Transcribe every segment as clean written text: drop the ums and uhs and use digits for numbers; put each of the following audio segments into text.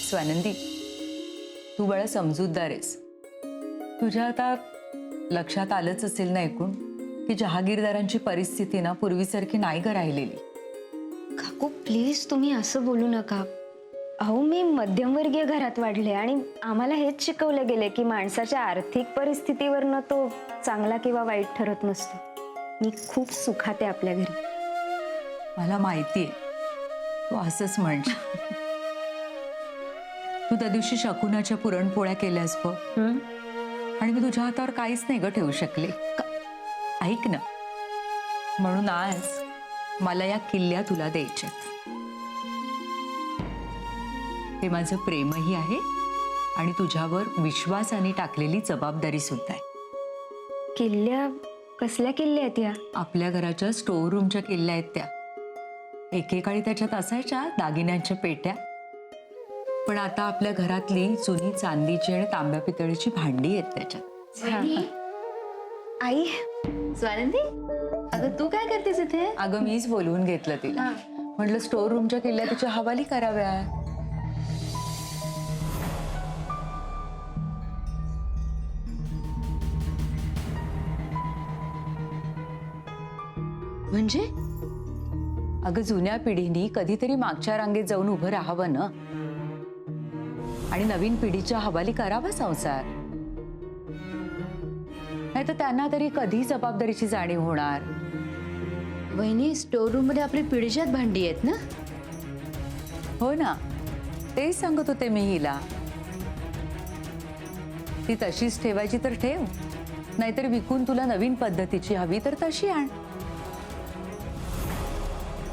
स्वानंदी, तू बळा समजूतदार आहेस. तुझ्या आता लक्षात आलंच असेल ना ऐकून की जहागीरदारांची परिस्थिती ना पूर्वीसारखी नाही ग राहिलेली. काकू प्लीज तुम्ही असं बोलू नका. अहो मी मध्यमवर्गीय घरात वाढले आणि आम्हाला हेच शिकवले गेले की माणसाच्या आर्थिक परिस्थितीवरनं तो चांगला किंवा वाईट ठरत नसतो. मी खूप सुखात आहे आपल्या घरी. मला माहिती आहे तू असंच म्हणशील. तू त्या दिवशी शकुनाच्या पुरणपोळ्या केल्यास बघ आणि मी तुझ्या हातावर काहीच नाही ग ठेवू शकले. ऐक ना, म्हणून आज मला या किल्ल्या तुला द्यायच्यात. हे माझं प्रेमही आहे आणि तुझ्यावर विश्वासाने टाकलेली जबाबदारी सुद्धा आहे. किल्ल्या? कसल्या किल्ल्या आहेत या? आपल्या घराच्या स्टोअर रूमच्या किल्ल्या आहेत त्या. एकेकाळी त्याच्यात असायच्या दागिन्यांच्या पेट्या, पण आता आपल्या घरातली जुनी चांदीची आणि तांब्या पितळीची भांडी आहेत त्याच्यात. आई स्वानंदी, अगं तू काय करतेस इथे? अगं मीच बोलवून घेतलं तिला. म्हटलं स्टोअर रूमच्या किल्ल्या तिच्या हवाली कराव्या. म्हणजे? अगं जुन्या पिढीनी कधीतरी मागच्या रांगेत जाऊन उभं राहावं ना आणि नवीन पिढीच्या हवाली करावा संसार. नाही तर त्यांना तरी कधी जबाबदारीची जाणीव होणार. वहिनी, स्टोर रूम मध्ये आपली पिढीच्यात भांडी आहेत ना? हो ना, तेच सांगत होते मी हिला. ती तशीच ठेवायची तर ठेव, नाहीतर विकून तुला नवीन पद्धतीची हवी तर तशी आण.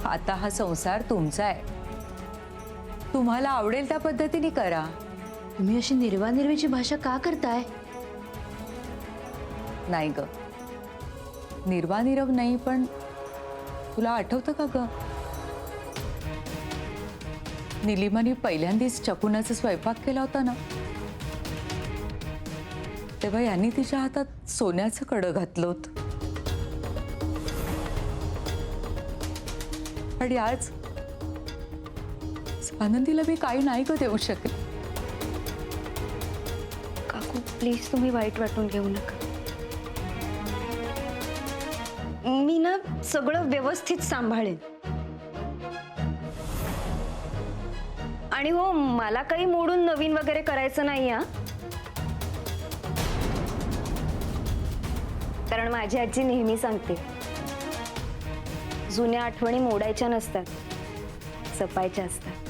आता हा संसार तुमचा आहे, तुम्हाला आवडेल त्या पद्धतीने करा. तुम्ही अशी निर्वानिर्वीची भाषा का करताय? नाही ग, निर्वानिरव नाही, पण तुला आठवतं का ग, निलिमाने पहिल्यांदाच चकुनाचा स्वयंपाक केला होता ना, तेव्हा यांनी तिच्या हातात सोन्याचं कडं घातलं होतं. आणि आज आनंदीला मी काही नाही ग देऊ शकले. काकू प्लीज तुम्ही वाईट वाटून घेऊ नका. मी ना सगळं व्यवस्थित सांभाळेन. आणि हो, मला काही मोडून नवीन वगैरे करायचं नाही हा. कारण माझी आजी नेहमी सांगते, जुन्या आठवणी मोडायच्या नसतात, जपायच्या असतात.